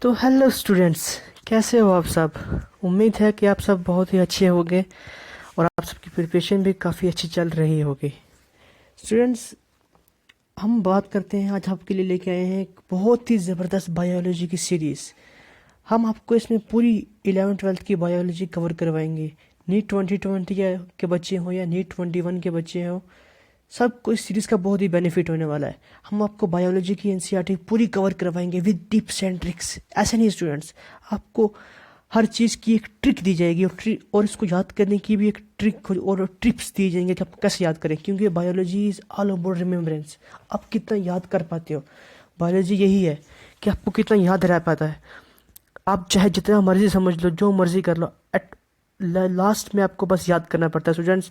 तो hello students, कैसे हो आप सब। उम्मीद है कि आप सब बहुत ही अच्छे होंगे और आप सबकी प्रिपरेशन भी काफ़ी अच्छी चल रही होगी। स्टूडेंट्स, हम बात करते हैं, आज आपके लिए लेके आए हैं एक बहुत ही ज़बरदस्त बायोलॉजी की सीरीज़। हम आपको इसमें पूरी 11th-12th की बायोलॉजी कवर करवाएंगे। नीट 2020 के बच्चे हों या नीट 21 के बच्चे हों, सबको इस सीरीज़ का बहुत ही बेनिफिट होने वाला है। हम आपको बायोलॉजी की एनसीईआरटी पूरी कवर करवाएंगे विद टिप्स एंड ट्रिक्स। ऐसे नहीं स्टूडेंट्स, आपको हर चीज़ की एक ट्रिक दी जाएगी और इसको याद करने की भी एक ट्रिक और टिप्स दी जाएंगे कि आप कैसे याद करें, क्योंकि biology is all about remembrance. आप कितना याद कर पाते हो, बायोलॉजी यही है कि आपको कितना याद रह पाता है। आप चाहे जितना मर्जी समझ लो, जो मर्जी कर लो, एट लास्ट में आपको बस याद करना पड़ता है। स्टूडेंट्स,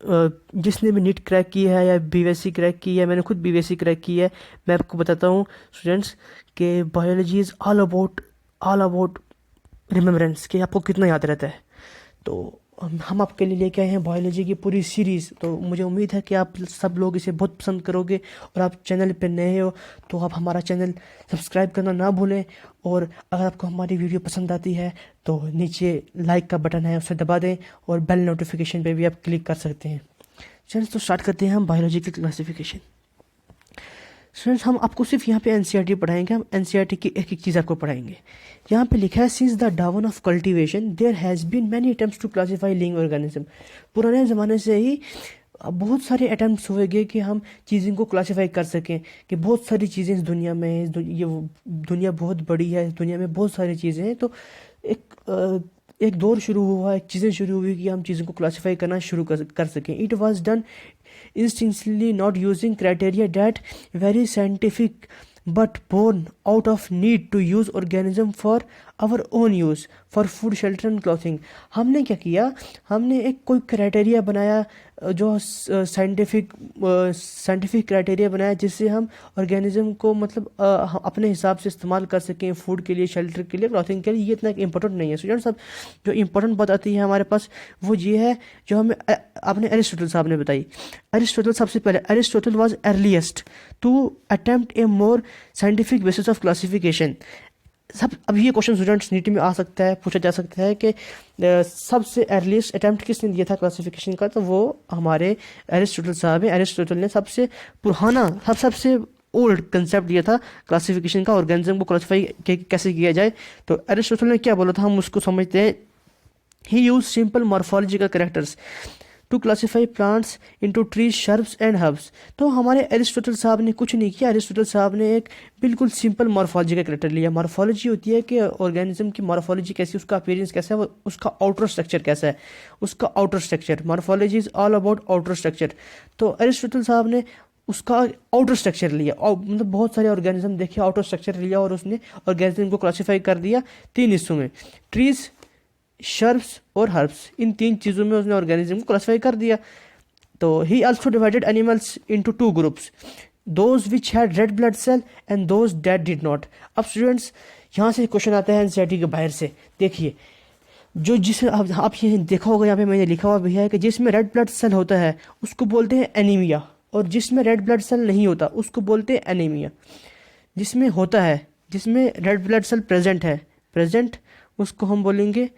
जिसने भी नीट क्रैक की है या बीवीएससी क्रैक की है, मैंने खुद बीवीएससी क्रैक की है, मैं आपको बताता हूँ स्टूडेंट्स कि biology is all about remembrance, कि आपको कितना याद रहता है। तो हम आपके लिए लेके आए हैं बायोलॉजी की पूरी सीरीज़। तो मुझे उम्मीद है कि आप सब लोग इसे बहुत पसंद करोगे। और आप चैनल पे नए हो तो आप हमारा चैनल सब्सक्राइब करना ना भूलें। और अगर आपको हमारी वीडियो पसंद आती है तो नीचे लाइक का बटन है, उसे दबा दें और बेल नोटिफिकेशन पे भी आप क्लिक कर सकते हैं। चलिए तो स्टार्ट करते हैं हम बायोलॉजी की क्लासिफिकेशन। स्टूडेंट्स, हम आपको सिर्फ यहाँ पे एनसीईआरटी पढ़ाएंगे। हम एनसीईआरटी की एक एक चीज़ आपको पढ़ाएंगे। यहाँ पे लिखा है, since the dawn of cultivation there has been many attempts to classify living organism. पुराने ज़माने से ही बहुत सारे अटेम्प्ट्स हुए गए कि हम चीज़ों को क्लासीफाई कर सकें, कि बहुत सारी चीज़ें इस दुनिया में हैं, ये दुनिया बहुत बड़ी है, इस दुनिया में बहुत सारी चीज़ें हैं। तो एक दौर शुरू हुआ, एक चीज़ें शुरू हुई कि हम चीज़ों को क्लासीफाई करना शुरू कर सकें। It was done instinctively, not using criteria that very scientific but born out of need to use organism for our own use for food, shelter and clothing। हमने क्या किया, हमने एक कोई क्राइटेरिया बनाया, जो साइंटिफिक क्राइटेरिया बनाया, जिससे हम ऑर्गेनिज्म को मतलब अपने हिसाब से इस्तेमाल कर सकें, फूड के लिए, शेल्टर के लिए, क्लॉथिंग के लिए। ये इतना इंपॉर्टेंट नहीं है स्टूडेंट्स। अब जो इंपॉर्टेंट बात आती है हमारे पास वो ये है जो हमें आपने एरिस्टोटल साहब ने बताई। एरिस्टोटल सबसे पहले, Aristotle was earliest to attempt a more scientific basis of classification. अब ये क्वेश्चन स्टूडेंट्स नीट में आ सकता है, पूछा जा सकता है कि सबसे अर्लीस्ट अटेम्प्ट किसने दिया था क्लासिफिकेशन का, तो वो हमारे एरिस्टोटल साहब हैं। एरिस्टोटल ने सबसे पुराना सबसे ओल्ड कंसेप्ट दिया था क्लासिफिकेशन का, ऑर्गेनिज्म को क्लासीफाई कैसे किया जाए। तो एरिस्टोटल ने क्या बोला था, हम उसको समझते हैं। He use simple morphological characters to classify plants into trees, shrubs and herbs. तो हमारे एरिस्टोटल साहब ने कुछ नहीं किया, एरिस्टोटल साहब ने एक बिल्कुल सिंपल मॉर्फोलॉजी का कैरेक्टर लिया। मॉर्फोलॉजी होती है कि ऑर्गेनिज्म की मॉर्फोलॉजी कैसी, उसका अपीयरेंस कैसा है, उसका आउटर स्ट्रक्चर कैसा है, उसका outer structure. Morphology is all about outer structure. तो एरिस्टोटल साहब ने उसका आउटर स्ट्रक्चर लिया और मतलब बहुत सारे ऑर्गेनिज्म देखे, आउटर स्ट्रक्चर लिया और उसने ऑर्गेनिज्म को क्लासीफाई कर दिया 3 हिस्सों में, ट्रीज, शर्ब्स और हर्ब्स। इन 3 चीज़ों में उसने ऑर्गेनिज्म को क्लासीफाई कर दिया। तो he also divided animals into 2 groups, those which had red blood cell and those that did not. अब स्टूडेंट्स, यहाँ से क्वेश्चन आता है एनसीईआरटी के बाहर से। देखिए, जो जिस आप ये देखा होगा, यहाँ पे मैंने लिखा हुआ भी है कि जिसमें रेड ब्लड सेल होता है उसको बोलते हैं एनीमिया, और जिसमें रेड ब्लड सेल नहीं होता उसको बोलते हैं एनीमिया। जिसमें होता है, जिसमें रेड ब्लड सेल प्रेजेंट, उसको हम बोलेंगे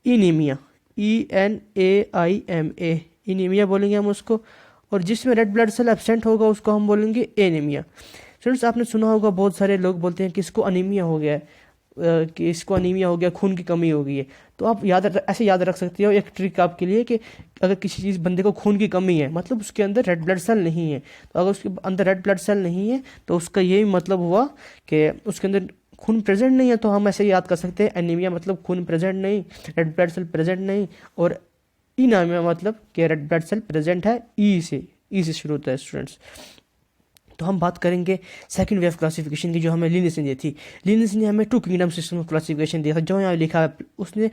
इनीमिया, ENAIMA, इनीमिया बोलेंगे हम उसको। और जिसमें रेड ब्लड सेल एब्सेंट होगा उसको हम बोलेंगे एनीमिया। फ्रेंड्स, आपने सुना होगा बहुत सारे लोग बोलते हैं कि इसको अनीमिया हो गया है, कि इसको अनीमिया हो गया, खून की कमी हो गई है। तो आप ऐसे याद रख सकते हो, एक ट्रिक आपके लिए, कि अगर किसी चीज़ बंदे को खून की कमी है मतलब उसके अंदर रेड ब्लड सेल नहीं है। तो अगर उसके अंदर रेड ब्लड सेल नहीं है तो उसका यही मतलब हुआ कि उसके अंदर खून प्रेजेंट नहीं है। तो हम ऐसे याद कर सकते हैं, एनीमिया मतलब खून प्रेजेंट नहीं, रेड ब्लड सेल प्रेजेंट नहीं, और इनामिया मतलब कि रेड ब्लड सेल प्रेजेंट है। ई से शुरू होता है स्टूडेंट्स। तो हम बात करेंगे सेकंड वे ऑफ क्लासिफिकेशन की, जो हमें लिनियस ने दी थी। लिनियस ने हमें 2 किंगडम सिस्टम ऑफ क्लासिफिकेशन दिया था। जो यहाँ लिखा है, उसने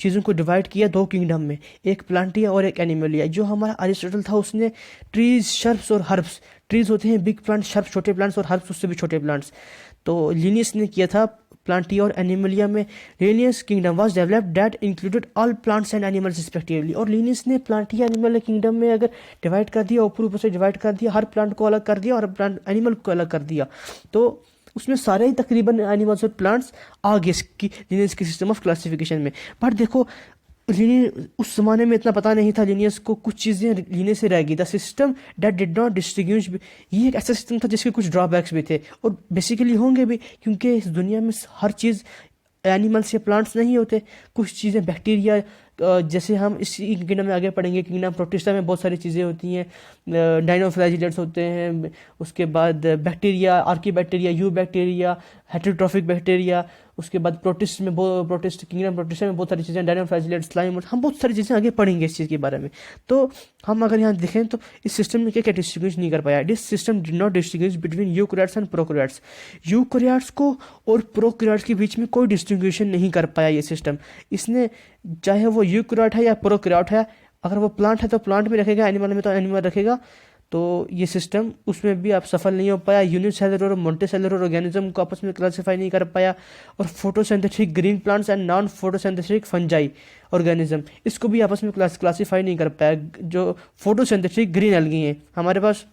चीज़ों को डिवाइड किया 2 किंगडम में, एक प्लांटिया और एक एनिमलिया। जो हमारा अरिस्टोटल था उसने ट्रीज, शर्ब्स और हर्ब्स, ट्रीज होते हैं बिग प्लांट, शर्ब्स छोटे प्लांट्स और हर्ब्स उससे भी छोटे प्लांट्स। तो लिनियस ने किया था प्लांटिया और एनिमलिया में। Linnaeus kingdom was developed that included all plants and animals respectively. और लिनियस ने प्लांटिया एनिमल किंगडम में अगर डिवाइड कर दिया, ऊपर ऊपर से डिवाइड कर दिया, हर प्लांट को अलग कर दिया और हर प्लांट एनिमल को अलग कर दिया। तो उसमें सारे ही तकरीबन एनिमल्स और प्लांट्स आ गए इसकी लीनियस के सिस्टम ऑफ क्लासिफिकेशन में। बट देखो लीनियर उस ज़माने में इतना पता नहीं था लीनियस को, कुछ चीज़ें लीनियस से रह गई। The system that did not distribute, ये एक ऐसा सिस्टम था जिसके कुछ ड्रॉबैक्स भी थे और बेसिकली होंगे भी, क्योंकि इस दुनिया में हर चीज़ एनिमल्स या प्लांट्स नहीं होते। कुछ चीज़ें बैक्टीरिया, जैसे हम इस किंगडम में आगे पढ़ेंगे, किंगडम प्रोटिस्टा में बहुत सारी चीज़ें होती हैं, डाइनोफ्लैजिलेट्स होते हैं, उसके बाद bacteria, Archie bacteria, you bacteria, heterotrophic bacteria, उसके बाद प्रोटिस्ट में प्रोटिस्ट किंगडम प्रोटिस्टा में बहुत सारी चीज़ें, डाइनोफ्लैजिलेट्स, स्लाइम, हम बहुत सारी चीज़ें आगे पढ़ेंगे इस चीज़ के बारे में। तो हम अगर यहाँ देखें तो इस सिस्टम में क्या क्या डिस्ट्रीब्यूट नहीं कर पाया। This system did not distribute between eukaryotes and prokaryotes, eukaryotes को और प्रोकैरियोट्स के बीच में कोई डिस्ट्रीब्यूशन नहीं कर पाया ये सिस्टम। इसने चाहे वो यूकैरियोट है या प्रोकैरियोट है, अगर वो प्लांट है तो प्लांट में रखेगा, एनिमल में तो एनिमल रखेगा। तो ये सिस्टम उसमें भी आप सफल नहीं हो पाया। यूनिसेलुलर और मल्टीसेलुलर ऑर्गेनिज्म को आपस में क्लासिफाई नहीं कर पाया। और photosynthetic green plants and non photosynthetic fungi organism, इसको भी आपस में क्लासिफाई नहीं कर पाया। जो फोटोसिंथेटिक ग्रीन एल्गी हैं हमारे पास,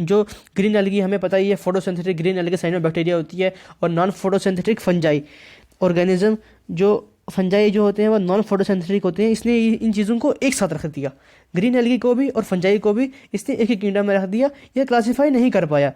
जो ग्रीन एल्गी हमें पता ही है, फोटोसिंथेटिक ग्रीन एल्गी साइनोबैक्टीरिया होती है, और नॉन फोटोसिंथेटिक फंजाई ऑर्गेनिज्म, जो फंजाई जो होते हैं वो नॉन फोटोसिंथेटिक होते हैं। इसने इन चीज़ों को एक साथ रख दिया, ग्रीन एल्गी को भी और फंजाई को भी इसने एक ही किंगडम में रख दिया। ये क्लासीफाई नहीं कर पाया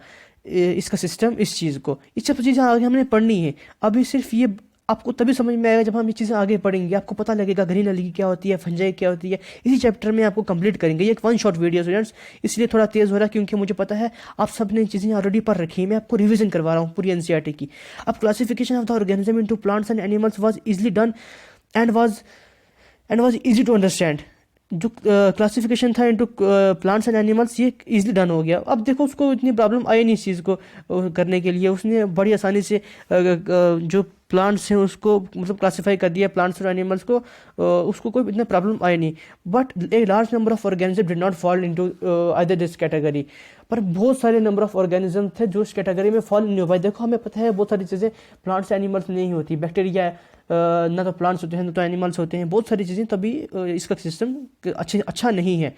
इसका सिस्टम इस चीज़ को। ये सब चीज़ें आगे हमने पढ़नी है। अभी सिर्फ ये आपको तभी समझ में आएगा जब हम ये चीज़ें आगे पढ़ेंगे, आपको पता लगेगा ग्रीन एल्गी क्या होती है, फंजाई क्या होती है। इसी चैप्टर में आपको कंप्लीट करेंगे। ये एक वन शॉट वीडियो स्टूडेंट्स, इसलिए थोड़ा तेज़ हो रहा है क्योंकि मुझे पता है आप सब ने चीज़ें ऑलरेडी पढ़ रखी है। मैं आपको रिवीजन करवा रहा हूँ पूरी एनसीईआरटी की। अब classification of the organism into plants and animals was easily done and was easy to understand. जो क्लासिफिकेशन था इनटू प्लांट्स एंड एनिमल्स, ये इजीली डन हो गया। अब देखो उसको इतनी प्रॉब्लम आई नहीं इस चीज़ को करने के लिए। उसने बड़ी आसानी से जो प्लांट्स हैं उसको मतलब क्लासिफाई कर दिया, प्लांट्स और एनिमल्स को, उसको कोई इतना प्रॉब्लम आई नहीं। But a large number of organism did not fall into either this category, पर बहुत सारे नंबर ऑफ ऑर्गेनिज्म थे जो इस कैटेगरी में फॉल नहीं हो पाए। देखो हमें पता है बहुत सारी चीज़ें प्लांट्स एनिमल्स में नहीं होती, बैक्टीरिया ना तो प्लांट्स होते हैं ना तो एनिमल्स होते हैं, बहुत सारी चीज़ें, तभी इसका सिस्टम अच्छा नहीं है।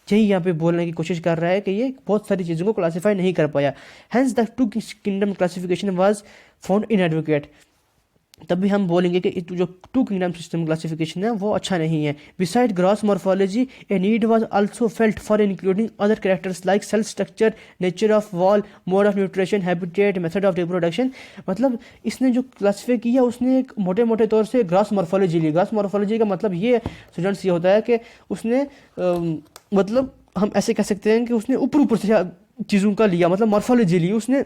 यही यहाँ पे बोलने की कोशिश कर रहा है कि ये बहुत सारी चीज़ों को क्लासीफाई नहीं कर पाया। Hence the two kingdom classification was found inadequate. तभी हम बोलेंगे कि जो टू किंगडम सिस्टम क्लासिफिकेशन है वो अच्छा नहीं है। Besides gross morphology a need was also felt for including other characters like cell structure, nature of wall, mode of nutrition, habitat, method of reproduction. मतलब इसने जो क्लासीफाई किया उसने एक मोटे मोटे तौर से ग्रॉस मॉर्फोलॉजी ली। ग्रॉस मॉर्फोलॉजी का मतलब ये स्टूडेंट्स ये होता है कि उसने मतलब हम ऐसे कह सकते हैं कि उसने ऊपर से चीज़ों का लिया, मतलब मॉर्फोलॉजी ली, उसने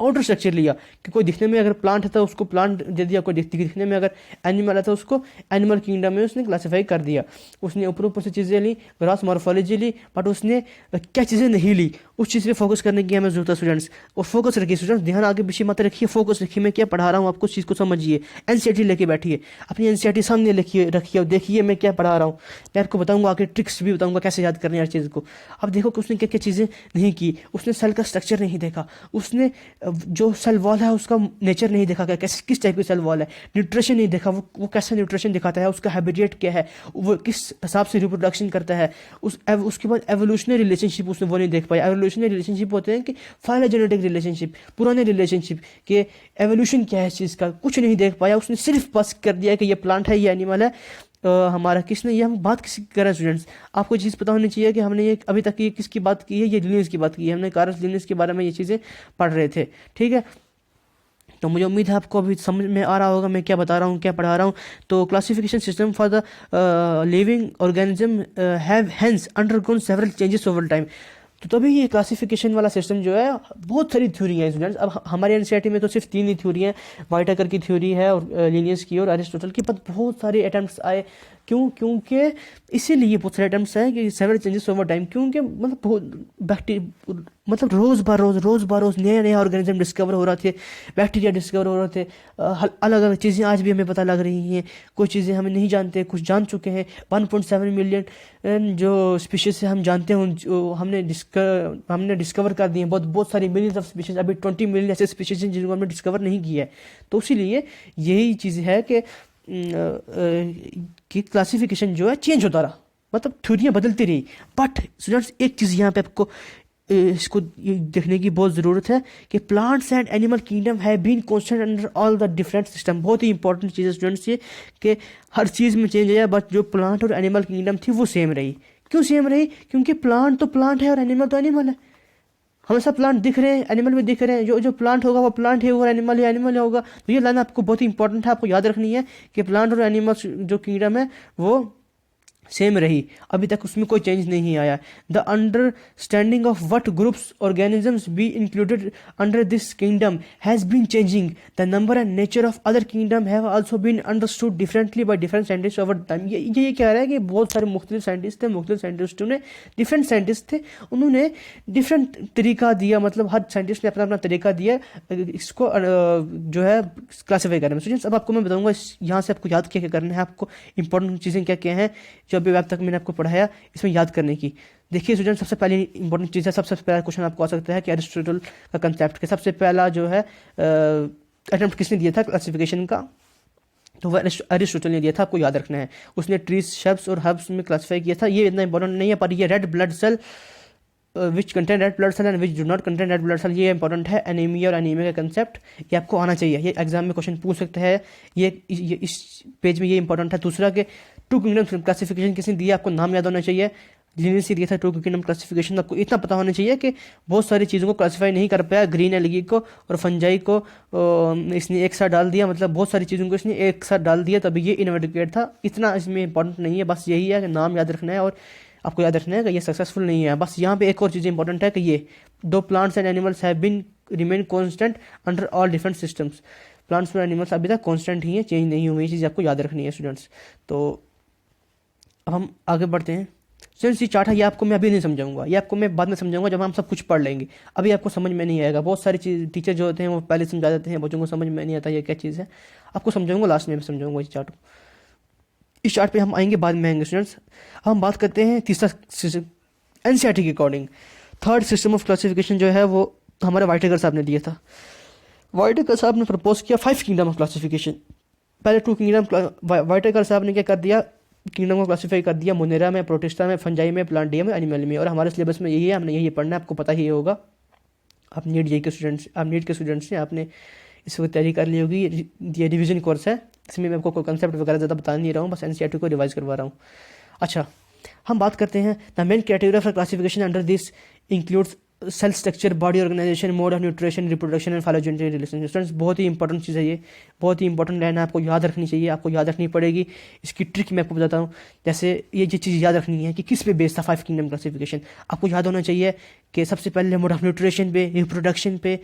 आउटर स्ट्रक्चर लिया कि कोई दिखने में अगर प्लांट है तो उसको प्लांट दे दिया, कोई दिखने में अगर एनिमल है तो उसको एनिमल किंगडम में उसने क्लासिफाई कर दिया। उसने ऊपर से चीज़ें ली, ग्रॉस मॉर्फोलॉजी ली, बट उसने क्या चीज़ें नहीं ली उस चीज़ पे फोकस करने की हमें जरूरत है स्टूडेंट्स। और फोकस रखिए स्टूडेंट्स, ध्यान आगे पीछे मत रखिए, फोकस रखिए। मैं क्या पढ़ा रहा हूँ आपको उस चीज़ को समझिए। एनसीईआरटी लेके बैठिए, अपनी एनसीईआरटी सामने रखिए और देखिए मैं क्या पढ़ा रहा हूँ। मैं आपको बताऊँगा, आगे ट्रिक्स भी बताऊँगा कैसे याद करनी है हर चीज़ को। अब देखो कि उसने क्या क्या चीज़ें नहीं की। उसने सेल का स्ट्रक्चर नहीं देखा, उसने जो सेल वॉल है उसका नेचर नहीं देखा, कैसे किस टाइप की सेल वॉल है। न्यूट्रिशन नहीं देखा, वो कैसा न्यूट्रिशन दिखाता है, उसका हैबिटेट क्या है, वो किस हिसाब से रिप्रोडक्शन करता है। उसके बाद एवोल्यूशनरी रिलेशनशिप उसने वो नहीं देख पाया। एवोल्यूशनरी रिलेशनशिप होते हैं कि फाइलोजेनेटिक रिलेशनशिप, पुराने रिलेशनशिप के एवोल्यूशन क्या है इस चीज़ का, कुछ नहीं देख पाया। उसने सिर्फ बस कर दिया कि ये प्लांट है, ये एनिमल है हमारा। किसने ये हम बात किसी कर रहे हैं स्टूडेंट्स, आपको चीज़ पता होनी चाहिए कि हमने ये अभी तक ये किसकी बात की है, ये लिनियस की बात की है। हमने कार्स लिनियस के बारे में ये चीज़ें पढ़ रहे थे, ठीक है। तो मुझे उम्मीद है आपको अभी समझ में आ रहा होगा मैं क्या बता रहा हूँ, क्या पढ़ा रहा हूँ। तो classification system for the living organism have hence undergone several changes over time. तो तभी ये क्लासिफिकेशन वाला सिस्टम जो है, बहुत सारी थ्योरी है स्टूडेंट्स। अब हमारे एनसीईआरटी में तो सिर्फ 3 ही थ्योरी हैं, व्हाइटेकर की थ्योरी है और लिनियस की और अरिस्टोटल की, पर बहुत सारे अटैम्प्ट्स आए। क्योंकि इसीलिए बहुत सारे अटैम्प्ट्स हैं कि सेवरल चेंजेस ओवर टाइम, क्योंकि मतलब रोज़ बार रोज़ नया ऑर्गेनिज्म डिस्कवर हो रहे थे, बैक्टीरिया डिस्कवर हो रहे थे, अलग अलग चीज़ें आज भी हमें पता लग रही हैं। कुछ चीज़ें हमें नहीं जानते, कुछ जान चुके हैं। 1.7 मिलियन जो स्पीशीज़ से हम जानते हैं जो हमने डिस्कवर कर दिए। बहुत सारी मिलियंस ऑफ स्पीशीज़, अभी 20 मिलियन ऐसे स्पीशीज़ हैं जिनको हमने डिस्कवर नहीं किया है। तो इसीलिए यही चीज़ है कि क्लासिफिकेशन जो है चेंज होता रहा, मतलब थ्योरियाँ बदलती रही। बट स्टूडेंट्स एक चीज़ यहाँ पे आपको इसको ये देखने की बहुत ज़रूरत है कि plants and animal kingdom have been constant under all the different system. बहुत ही इंपॉर्टेंट चीज़ है स्टूडेंट्स ये, कि हर चीज़ में चेंज आया, बट जो प्लांट और एनिमल किंगडम थी वो सेम रही। क्यों सेम रही? क्योंकि प्लांट तो प्लांट है और एनिमल तो एनिमल है। हमेशा प्लांट दिख रहे हैं, एनिमल भी दिख रहे हैं। जो जो प्लांट होगा वो प्लांट है, और एनिमल है एनिमल होगा। तो ये लाइन आपको बहुत ही इंपॉर्टेंट है, आपको याद रखनी है कि प्लांट और एनिमल्स जो किंगडम है वो सेम रही, अभी तक उसमें कोई चेंज नहीं आया। The understanding of what groups organisms be included under this kingdom has been changing. The number and nature of other kingdom have also been understood differently by different scientist over time. ये कह रहा है कि बहुत सारे मुख्तलिफ scientist थे, मुख्तलिफ साइंटिस्टों ने, डिफरेंट साइंटिस्ट थे, उन्होंने डिफरेंट तरीका दिया, मतलब हर साइंटिस्ट ने अपना अपना तरीका दिया इसको जो है क्लासीफाई करने में। स्टूडेंट्स अब आपको मैं बताऊंगा यहाँ से आपको याद क्या क्या करना है, आपको इंपॉर्टेंट चीज़ें क्या क्या हैं जो अभी अब तक मैंने आपको पढ़ाया इसमें याद करने की। देखिए स्टूडेंट, सबसे पहली इंपॉर्टेंट चीज़ है, सबसे पहला क्वेश्चन आपको आ सकता है कि एरिस्टोटल का कंसेप्ट के सबसे पहला जो है अटेम्प्ट किसने दिया था क्लासिफिकेशन का? तो वह एरिस्टोटल ने दिया था, आपको याद रखना है। उसने ट्रीज, शब्स और हर्ब्स में क्लासीफाई किया था। ये इतना इंपॉर्टेंट नहीं है, पर ये red blood cell which contain red blood cell and which do not contain red blood cell, ये इंपॉर्टेंट है। एनीमिया और एनीमिया का कंसेप्ट ये आपको आना चाहिए, ये एग्जाम में क्वेश्चन पूछ सकता है। ये इस पेज में ये इंपॉर्टेंट है। दूसरा के टू किंगडम क्लासिफिकेशन किसने दिया, आपको नाम याद होना चाहिए। लिनियस दिया था टू किंगडम क्लासिफिकेशन। आपको इतना पता होना चाहिए कि बहुत सारी चीज़ों को क्लासीफाई नहीं कर पाया, ग्रीन एलगी को और फंजाई को इसने एक साथ डाल दिया, मतलब बहुत सारी चीज़ों को इसने एक साथ डाल दिया, तभी ये इनवेटिकेट था। इतना इसमें इंपॉर्टेंट नहीं है, बस यही है कि नाम याद रखना है और आपको याद रखना है कि ये सक्सेसफुल नहीं है। बस यहाँ पे एक और चीज़ इंपॉर्टेंट है कि ये दो plants and animals have been remain constant under all different systems. Plants और एनिमल्स अभी तक कॉन्स्टेंट ही है, चेंज नहीं हुई। ये चीज़ आपको याद रखनी है स्टूडेंट्स। तो अब हम आगे बढ़ते हैं। स्टूडेंट्स ये चार्ट है, ये आपको मैं अभी नहीं समझाऊंगा, ये आपको मैं बाद में समझाऊंगा जब हम सब कुछ पढ़ लेंगे। अभी आपको समझ में नहीं आएगा। बहुत सारी चीज़ टीचर जो होते हैं वो पहले समझा देते हैं, बच्चों को समझ में नहीं आता ये क्या चीज़ है। आपको समझाऊंगा, लास्ट में समझाऊंगा इस चार्ट को। इस चार्ट पे हम आएंगे, बाद में आएंगे स्टूडेंट्स। हम बात करते हैं तीसरा एनसीईआरटी के according third system of classification जो है वो हमारे वाइटेकर साहब ने दिया था। वाइटेकर साहब ने प्रपोज किया 5 किंगडम ऑफ क्लासिफिकेशन। पहले 2 किंगडम वाइटेकर साहब ने क्या कर दिया, किंगडम को क्लासीफाई कर दिया मोनेरा में, प्रोटिस्टा में, फंजाई में, प्लांटिया में, एनिमल में। और हमारे सिलेबस में यही है, हमने यही पढ़ना है, आपको पता ही होगा। आप नीट के स्टूडेंट्स हैं, आपने इस वक्त तैयारी कर ली होगी। ये रिवीजन कोर्स है, इसमें मैं आपको कोई कंसेप्ट वगैरह ज़्यादा बता नहीं रहा हूँ, बस एनसीईआरटी को रिवाइज करवा रहा हूँ। अच्छा, हम बात करते हैं the main category of classification under this includes cell structure, body organisation, mode of nutrition, reproduction and phylogenetic relation. Students बहुत ही इंपॉर्टेंट चीज़ है, ये बहुत ही इंपॉर्टेंट लाइन है, आपको याद रखनी चाहिए, आपको याद रखनी पड़ेगी। इसकी ट्रिक मैं आपको बताता हूँ। जैसे ये चीज़ याद रखनी है कि किस पे बेस्ड था 5 किंगडम क्लासिफिकेशन। आपको याद होना चाहिए कि सबसे पहले मोड ऑफ न्यूट्रिशन पे, रिप्रोडक्शन पे,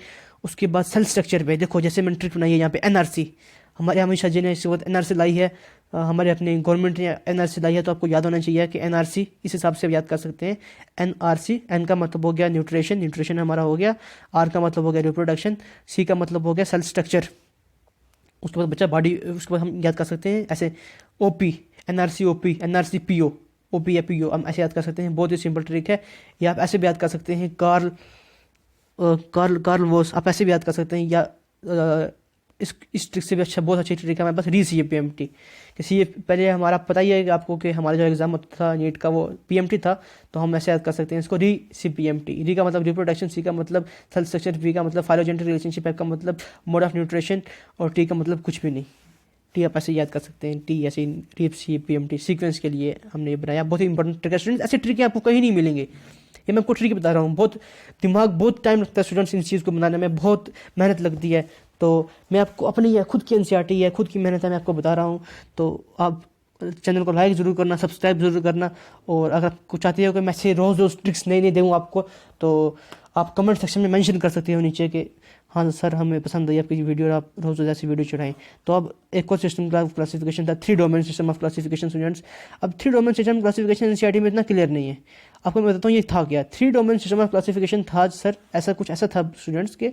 उसके बाद सेल स्ट्रक्चर पे। देखो जैसे मैंने ट्रिक बनाई है यहाँ पे, एनआरसी, हमारे अमित शाह जी ने इस वक्त एनआरसी लाई है, हमारे अपने गवर्नमेंट ने एनआरसी लाई है, तो आपको याद होना चाहिए कि एनआरसी इस हिसाब से याद कर सकते हैं। एनआरसी, एन का मतलब हो गया न्यूट्रिशन, न्यूट्रिशन हमारा हो गया। आर का मतलब हो गया रिप्रोडक्शन, सी का मतलब हो गया सेल स्ट्रक्चर, उसके बाद बच्चा बॉडी, उसके बाद हम याद कर सकते हैं ऐसे OP, NRC OP, NRC PO, OP या पीओ, हम ऐसे याद कर सकते हैं। बहुत ही सिंपल ट्रिक है। या आप ऐसे भी याद कर सकते हैं, कार्ल वोस, आप ऐसे भी याद कर सकते हैं। या इस ट्रिक से भी अच्छा, बहुत अच्छी ट्रिक है हमारे पास, री सी पीएमटी। कि सी पहले हमारा पता ही है कि आपको कि हमारा जो एग्जाम होता था नीट का वो पीएमटी था, तो हम ऐसे याद कर सकते हैं इसको, री सी पीएमटी। री का मतलब रिप्रोडक्शन, सी का मतलब सेल स्ट्रक्चर, पी का मतलब फाइलोजेनेटिक रिलेशनशिप, एफ का मतलब मोड ऑफ न्यूट्रिशन और टी का मतलब कुछ भी नहीं। टी आप ऐसे याद कर सकते हैं, टी ऐसे री सी पीएमटी सीक्वेंस के लिए हमने ये बनाया। बहुत ही इंपॉर्टेंट ट्रिक है स्टूडेंट्स, ऐसे ट्रिक आपको कहीं नहीं मिलेंगे। ये मैं आपको ट्रिक बता रहा हूँ, बहुत दिमाग, बहुत टाइम लगता है स्टूडेंट्स इन चीज़ को बनाने में, बहुत मेहनत लगती है। तो मैं आपको अपनी खुद की एनसीईआरटी है, खुद की मेहनत है, मैं आपको बता रहा हूँ। तो आप चैनल को लाइक ज़रूर करना, सब्सक्राइब ज़रूर करना। और अगर आपको चाहते हो कि मैं से रोज़ ट्रिक्स नई दूँ आपको, तो आप कमेंट सेक्शन में मेंशन कर सकते हो नीचे कि हाँ सर हमें पसंद आई आपकी वीडियो और आप रोज़ ऐसी वीडियो चढ़ाएं। तो अब एक और सिस्टम क्लासिफिकेशन था 3 domain system of classification students. अब 3 डोमेन सिस्टम क्लासिफिकेशन एनसीईआरटी में इतना क्लियर नहीं है, आपको मैं बताता हूँ ये था क्या। 3 डोमेन सिस्टम ऑफ क्लासिफिकेशन था सर, ऐसा कुछ ऐसा था स्टूडेंट्स के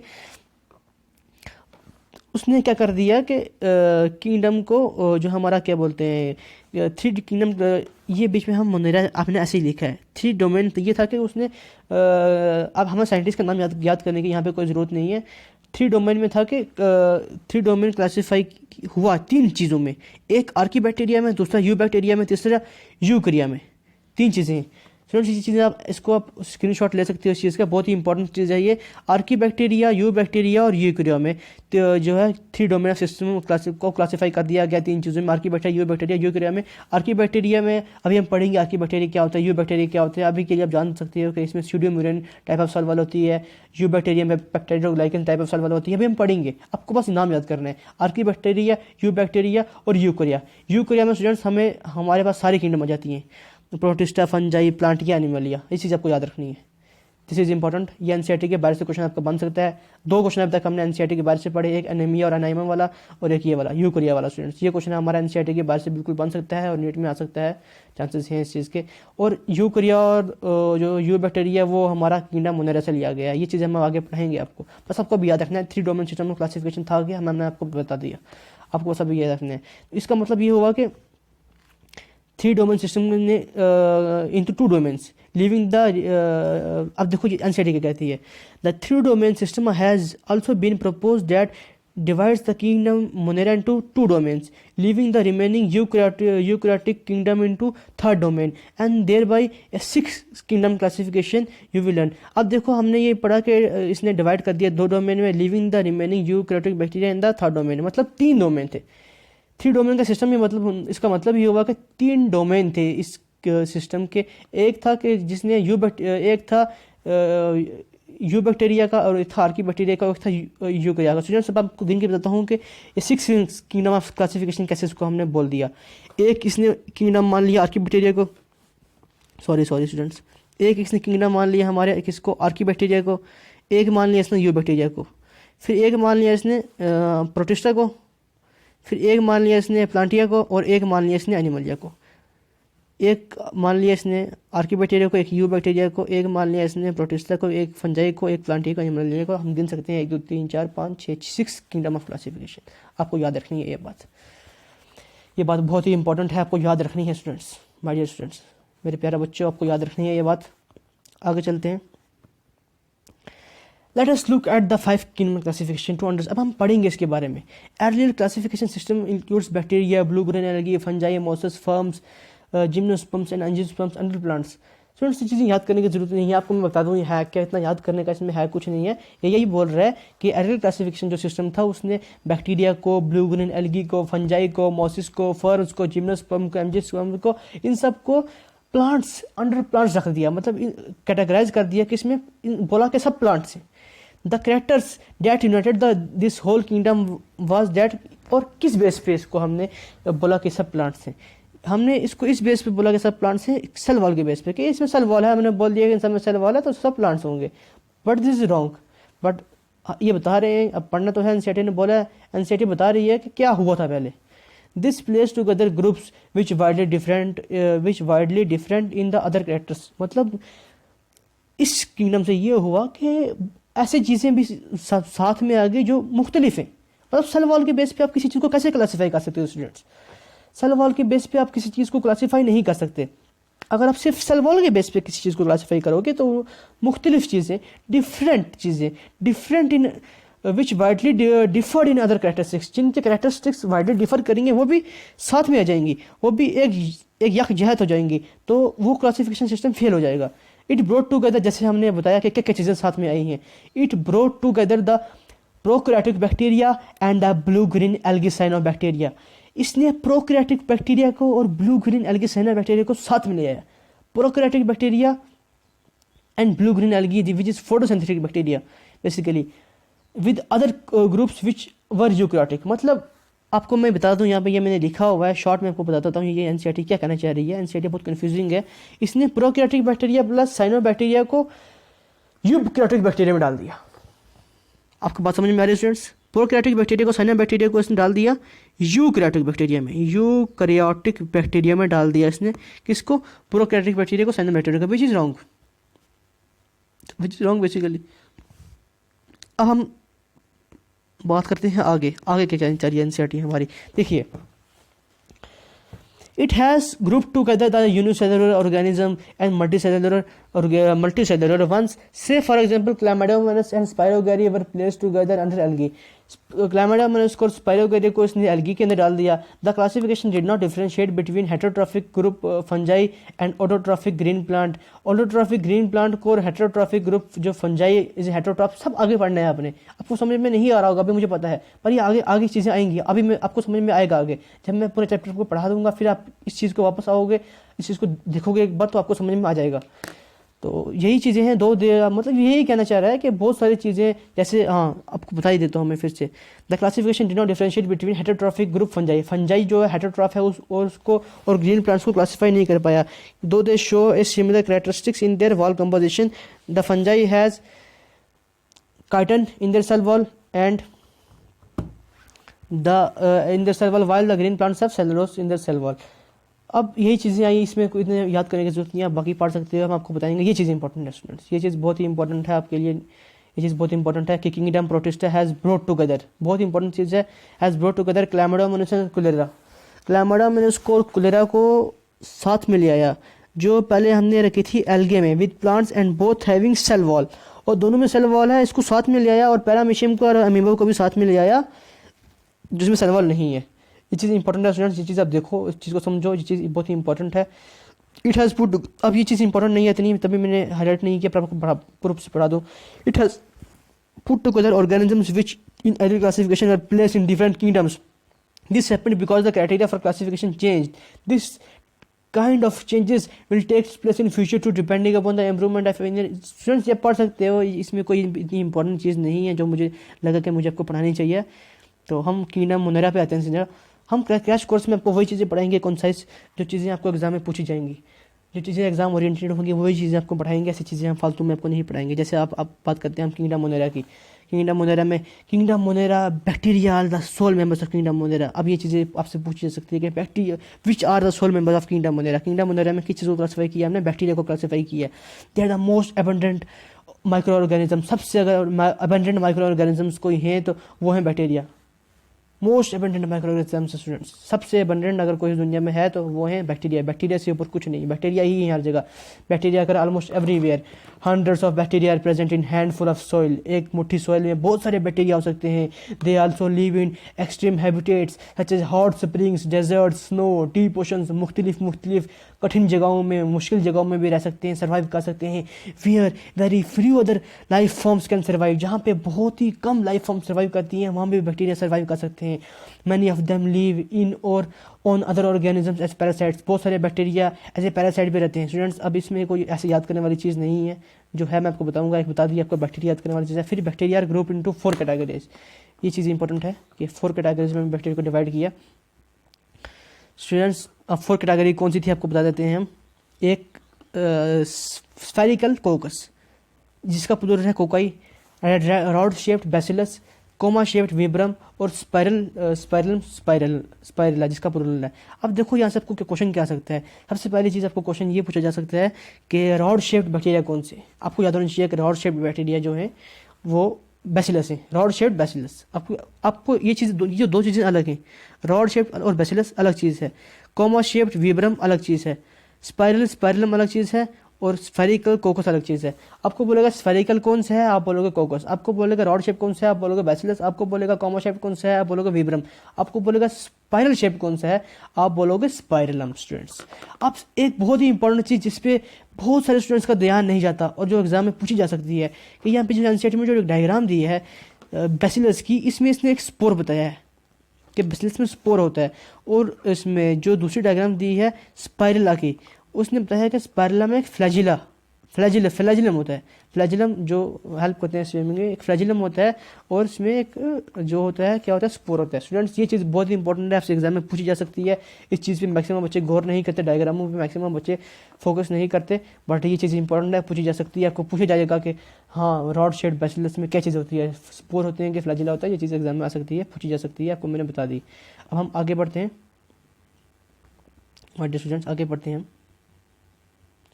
उसने क्या कर दिया कि किंगडम को जो हमारा क्या बोलते हैं 3 किंगडम, ये बीच में हम मोनेरा आपने ऐसे ही लिखा है। 3 डोमेन तो ये था कि उसने अब हमें साइंटिस्ट का नाम याद करने की यहाँ पे कोई ज़रूरत नहीं है। 3 डोमेन में था कि 3 डोमेन क्लासीफाई हुआ 3 चीज़ों में, एक आर्की बैक्टीरिया में, दूसरा यू बैक्टीरिया में, तीसरा यूकरिया में। 3 चीज़ें स्टूडेंट्स ये चीज़ें आप इसको आप स्क्रीनशॉट ले सकते हो इस चीज़ का, बहुत ही इंपॉर्टेंट चीज़ है ये। आर्कीबैक्टीरिया, यू बैक्टीरिया और यूकैरिया में तो जो है 3 डोमेन सिस्टम को क्लासीफाई कर दिया गया 3 चीज़ों में, आर्कीबैक्टीरिया, यू बैक्टीरिया, यूकैरिया में। आर्कीबैक्टीरिया में अभी हम पढ़ेंगे आर्कीबैक्टीरिया क्या होता है, यू बैक्टीरिया क्या होता है। अभी के लिए आप जान सकते हो कि इसमें pseudomonas type of cell wall होती है, यू बैक्टीरिया में peptidoglycan type of cell wall होती है। अभी हम पढ़ेंगे, आपको बस नाम याद करना है, आर्कीबैक्टीरिया, यू बैक्टीरिया और यूकैरिया। यूकैरिया में स्टूडेंट्स हमारे पास सारी किंगडम आ जाती हैं, प्रोटिस्टा, फंजाई, प्लांटिया, एनिमलिया। ये चीज़ आपको याद रखनी है, दिस इज इंपॉर्टेंट। ये एनसीईआरटी के बारे से क्वेश्चन आपका बन सकता है। 2 क्वेश्चन अब तक हमने एनसीईआरटी के बारे से पढ़े, एक एनीमिया और अनाइमा वाला और एक ये वाला यूकैरिया वाला। स्टूडेंट्स ये क्वेश्चन हमारा एनसीईआरटी के बारे से बिल्कुल बन सकता है और नीट में आ सकता है, चांसेस हैं इस चीज़ के। और यूकैरिया और जो यू बैक्टीरिया वो हमारा किंगडम मोनेरा से लिया गया है। ये चीज़ें हम आगे पढ़ेंगे आपको, बस आपको भी याद रखना है। 3 डोमेन सिस्टम में क्लासिफिकेशन था कि हमने आपको बता दिया, आपको बस अभी याद रखना है। इसका मतलब ये हुआ कि 3 डोमेन सिस्टम ने इंटू 2 डोमेन्स लिविंग द अब देखो एनसीईआरटी क्या कहती है, the 3 domain system has also been propose that divides the kingdom Monera into 2 domains, leaving the remaining eukaryotic kingdom into 3rd domain and thereby a 6th kingdom classification you will learn। अब देखो हमने ये पढ़ा कि इसने divide कर दिया 2 domain में, living the remaining eukaryotic bacteria in the 3rd domain, मतलब 3 डोमेन थे। 3 डोमेन का सिस्टम में मतलब इसका मतलब ये हुआ कि 3 डोमेन थे इस सिस्टम के। एक था कि जिसने एक था यू बैक्टीरिया का और एक था आर्कीबैक्टीरिया का, एक था यूकैरिया का। स्टूडेंट्स अब आपको गिन के बताता हूँ कि ये 6 किंगडम ऑफ क्लासिफिकेशन कैसे इसको हमने बोल दिया। एक इसने किंगडम मान लिया आर्कीबैक्टीरिया को, सॉरी स्टूडेंट्स, एक इसने किंगडम मान लिया हमारे किसको, आर्कीबैक्टीरिया को। एक मान लिया इसने यू बैक्टीरिया को, फिर एक मान लिया इसने प्रोटिस्टा को, फिर एक मान लिया इसने प्लांटिया को और एक मान लिया इसने एनिमलिया को। एक मान लिया इसने आर्कीबैक्टीरिया को, एक यू बैक्टीरिया को, एक मान लिया इसने प्रोटिस्टा को, एक फंजाई को, एक प्लांटिया को, एनिमलिया को। हम गिन सकते हैं 1 2 3 4 5 6 6 किंगडम ऑफ क्लासिफिकेशन। आपको याद रखनी है ये बात बहुत ही इंपॉर्टेंट है, आपको याद रखनी है स्टूडेंट्स, माय डियर स्टूडेंट्स, मेरे प्यारे बच्चों, आपको याद रखनी है ये बात। आगे चलते हैं, let us look at the 5 kingdom classification to understand. अब हम पढ़ेंगे इसके बारे में। Earlier classification system includes bacteria, blue green algae, fungi, mosses, ferns, gymnosperms and angiosperms, under plants. Students ये चीज़ें याद करने की जरूरत नहीं है, आपको मैं बता दूँ ये है क्या, इतना याद करने का इसमें है कुछ नहीं है। ये यही बोल रहा है कि एर्लियर क्लासिफिकेशन जो सिस्टम था उसने बैक्टीरिया को, ब्लू ग्रीन एल्गी को, फंजाई को, मोसिस को, फर्म्स को, जिम्नोस्पर्म को, एंजियोस्पर्म को, इन सब को प्लांट्स, अंडर प्लांट्स रख दिया, मतलब कैटेगराइज कर दिया कि इसमें बोला कि सब प्लांट्स हैं। The characters that united this whole kingdom was that, और किस बेस पे इसको हमने बोला कि सब प्लांट्स हैं। हमने इसको इस बेस पे बोला कि सब प्लांट्स हैं, सेल वॉल के बेस पे, कि इसमें सेल वॉल है, हमने बोल दिया कि इन सब में सेल वॉल है तो सब प्लांट्स होंगे, but this is wrong. But ये बता रहे हैं, अब पढ़ना तो है, एनसीईआरटी ने बोला है, एनसीईआरटी बता रही है कि क्या हुआ था पहले। This place together groups which widely different in the other characters, मतलब इस किंगडम से ये हुआ कि ऐसी चीज़ें भी साथ में आ गई जो मुख्तलिफ हैं। मतलब सेल वॉल के बेस पे आप किसी चीज़ को कैसे क्लासीफाई कर सकते हो स्टूडेंट्स, सेल वॉल के बेस पे आप किसी चीज़ को क्लासीफाई नहीं कर सकते। अगर आप सिर्फ सेल वॉल के बेस पे किसी चीज़ को क्लासीफाई करोगे तो मुख्तलिफ चीज़ें, different in which widely deferred in other characteristics, जिनके कैरेक्टरिस्टिक्स वाइडली डिफर करेंगे वो भी साथ में आ जाएंगी, वो भी एक यकजहत हो जाएंगी, तो वो क्लासिफिकेशन सिस्टम फेल हो जाएगा। इट ब्रोड टूगेदर, जैसे हमने बताया कि क्या क्या चीज़ें साथ में आई हैं, it brought together the prokaryotic bacteria and the blue green algae cyanobacteria. इसने प्रोकैरियोटिक बैक्टीरिया को और blue green algae cyanobacteria को साथ में ले आया। Prokaryotic bacteria and blue green algae which is photosynthetic bacteria basically with other groups which were eukaryotic. मतलब आपको मैं बता दूं, यहाँ पे ये मैंने लिखा हुआ है, शॉर्ट में आपको बताता हूँ ये एनसीईआरटी क्या कहना चाह रही है। एनसीईआरटी बहुत कंफ्यूजिंग है। इसने prokaryotic bacteria plus cyanobacteria को यूकैरियोटिक बैक्टीरिया में डाल दिया। आपको बात समझ में आ रही है स्टूडेंट्स, प्रोकैरियोटिक बैक्टीरिया को, साइनो बैक्टीरिया को इसने डाल दिया यूकैरियोटिक बैक्टीरिया में, यूकैरियोटिक बैक्टीरिया में डाल दिया इसने किसको, प्रोकैरियोटिक बैक्टीरिया को साइनो बैक्टीरिया को, विच इज रॉन्ग बेसिकली। अब हम बात करते हैं आगे क्या कहना चाहिए एनसीईआरटी हमारी। देखिए, it has group together the unicellular organism and multicellular or multicellular ones. Say for example, Chlamydomonas and Spirogyra were placed together under algae. Chlamydomonas को Spirogyra को इसने algae के अंदर डाल दिया. The classification did not differentiate between heterotrophic group fungi and autotrophic green plant. Autotrophic green plant को और heterotrophic group जो fungi is heterotroph सब आगे पढ़ना है आपने. आपको समझ में नहीं आ रहा होगा अभी मुझे पता है, पर ये आगे आगे चीज़ें आएंगी. अभी मैं आपको समझ में आएगा आगे जब मैं पूरे चैप्टर को पढ़ा दूंगा, फिर आप इस चीज़ को वापस आओगे, इस चीज़ को देखोगे एक बार तो आपको समझ में आ जाएगा. तो यही चीज़ें हैं मतलब यही कहना चाह रहा है कि बहुत सारी चीज़ें जैसे आपको बता ही देता हूँ मैं फिर से. The classification did not differentiate between heterotrophic group fungi. Fungi जो है हेटेरोट्रॉफ है उसको और ग्रीन प्लांट्स को क्लासीफाई नहीं कर पाया. दो दे show a similar characteristics in their wall composition. The fungi has chitin in their cell wall and in their cell wall, while the green plants have cellulose in their cell wall. अब यही चीज़ें आई, इसमें कोई इतने याद करने की जरूरत नहीं है, बाकी पढ़ सकते हो, हम आपको बताएंगे. ये चीज़ इंपॉर्टेंट है स्टूडेंट्स, ये चीज़ बहुत ही इंपॉर्टेंट है आपके लिए. ये चीज़ बहुत इंपॉर्टेंट है कि kingdom protista has brought together, बहुत इंपॉर्टेंट चीज़ है, has brought together chlamydomonas and chlorella. Chlamydomonas को कोलेरा को साथ में ले आया, जो पहले हमने रखी थी एल्गे में with plants and both having cell wall, और दोनों में सेल वॉल है, इसको साथ में ले आया. और पैरामीशियम को और अमीबो को भी साथ में ले आया जिसमें सेल वॉल नहीं है. ये चीज़ इंपॉर्टेंट है स्टूडेंट्स, ये चीज़ आप देखो, इस चीज़ को समझो, ये चीज़ बहुत ही इंपॉर्टेंट है. इट हैज़ पुट, अब ये चीज़ इंपॉर्टेंट नहीं है इतनी, तभी मैंने हाईलाइट नहीं किया, पर आपको पूर्व से पढ़ा दूँ. It has put together organisms which in early classification are placed in different kingdoms. This happened because the criteria for classification changed. This kind of changes will take place in future too, depending upon the improvement of engineering. Students ये पढ़ सकते हो, इसमें कोई इतनी important चीज़ नहीं है जो मुझे लगा कि मुझे आपको पढ़ानी चाहिए. तो हम किंगडम मोनेरा पे आते हैं सीधा. हम क्रैश कोर्स में आपको वही चीज़ें पढ़ाएंगे, कॉन्साइज जो चीज़ें आपको एग्जाम में पूछी जाएंगी, जो चीज़ें एग्जाम ओरिएंटेड होंगी वही चीज़ें आपको पढ़ाएंगे. ऐसी चीज़ें हम फालतू में आपको नहीं पढ़ाएंगे. जैसे आप बात करते हैं हम किंगडम मोनेरा की. Kingdom Monera bacteria are the sole members of kingdom Monera. अब ये चीज़ें आपसे पूछी जा सकती है कि bacteria which are the sole members of kingdom Monera. Kingdom Monera में किस चीज़ को क्लासीफाई किया हमने, बैक्टीरिया को क्लासीफाई किया. They are the most abundant microorganism. सबसे अगर अबंडेंट माइक्रो ऑर्गेनिजम्स कोई हैं तो वो हैं bacteria. Most abundant micro organisms students, सबसे अबंडेंट अगर कोई दुनिया में है तो वो है बैक्टीरिया. बैक्टीरिया से ऊपर कुछ नहीं, बैक्टीरिया ही है हर जगह. बैक्टीरिया अगर almost everywhere. Hundreds of bacteria are present in handful of soil. एक मुट्ठी सॉइल में बहुत सारे बैक्टीरिया हो सकते हैं. They also live in extreme habitats such as hot springs, desert, snow, deep oceans. मुख्तलिफ कठिन जगहों में, मुश्किल जगहों में भी रह सकते हैं, सर्वाइव कर सकते हैं. Where very few other life forms can survive. जहाँ पे बहुत ही कम लाइफ फॉर्म सर्वाइव करती हैं वहाँ भी बैक्टीरिया सर्वाइव कर सकते हैं. Many of them live in और on other organisms as parasites. बहुत सारे बैक्टीरिया ऐसे पैरासाइट भी रहते हैं स्टूडेंट्स. अब इसमें कोई ऐसे याद करने वाली चीज़ नहीं है, जो है मैं आपको बताऊंगा. एक बता दी आपको बैक्टीरिया याद करने वाली चीज़ है. फिर bacteria are group into 4 categories. ये चीज़ इंपॉर्टेंट है कि 4 कैटेगरीज में बैक्टीरिया को डिवाइड किया स्टूडेंट्स. अब 4 कैटेगरी कौन सी थी आपको बता देते हैं हम. एक स्फेरिकल कोकस जिसका प्लूरल है cocci, rod shaped bacillus, comma shaped vibrio और स्पाइरला जिसका प्लूरल है. अब देखो यहाँ से आपको क्वेश्चन क्या आ सकता है. सबसे पहली चीज़ आपको क्वेश्चन ये पूछा जा सकता है कि रॉड शेप्ड बैक्टीरिया कौन से. आपको याद होना चाहिए कि रॉड शेप्ड बैक्टीरिया जो है वो बैसिलस है. Rod shaped bacillus. आपको ये जो दो चीज़ें अलग हैं, रॉड शेप्ड और बैसिलस अलग चीज़ है. कोमा शेप्ड विब्रम अलग चीज़ है. स्पाइरलम अलग चीज़ है और स्फेरिकल कोकस अलग चीज़ है. आपको बोलेगा स्फेरिकल कौन सा है, आप बोलोगे कोकस. आपको बोलेगा रॉड शेप कौन सा है, आप बोलोगे बैसिलस. आपको बोलेगा कॉमा शेप कौन सा है, आप बोलोगे विब्रम. आपको बोलेगा स्पाइरल शेप कौन सा है, आप बोलोगे स्पाइरलम. स्टूडेंट्स अब एक बहुत ही इंपॉर्टेंट चीज़ जिस पे बहुत सारे स्टूडेंट्स का ध्यान नहीं जाता और जो एग्जाम में पूछी जा सकती है कि यहाँ पे जो एनसीईआरटी में जो डायग्राम दी है बैसिलस की, इसमें इसने एक स्पोर बताया है कि बैसिलस में स्पोर होता है. और इसमें जो दूसरी डायग्राम दी है स्पाइरला की, उसने बताया कि स्पाइरला में एक फ्लैजिलम होता है. फ्लैजिलम जो हेल्प करते हैं स्विमिंग में, एक फ्लैजिलम होता है और इसमें एक जो होता है क्या होता है, स्पोर होता है. स्टूडेंट्स ये चीज़ बहुत इंपॉर्टेंट है, आपसे एग्जाम में पूछी जा सकती है. इस चीज़ पे मैक्सिमम बच्चे गौर नहीं करते, डायग्रामों पे मैक्सिमम बच्चे फोकस नहीं करते, बट ये चीज़ इंपॉर्टेंट है, पूछी जा सकती है. आपको पूछा जाएगा कि हाँ रॉड शेप्ड बैसिलस में क्या चीज़ होती है, स्पोर होते हैं कि फ्लैजिला होता है. ये चीज़ एग्जाम में आ सकती है, पूछी जा सकती है, आपको मैंने बता दी. अब हम आगे बढ़ते हैं माय डियर स्टूडेंट्स, आगे बढ़ते हैं हम.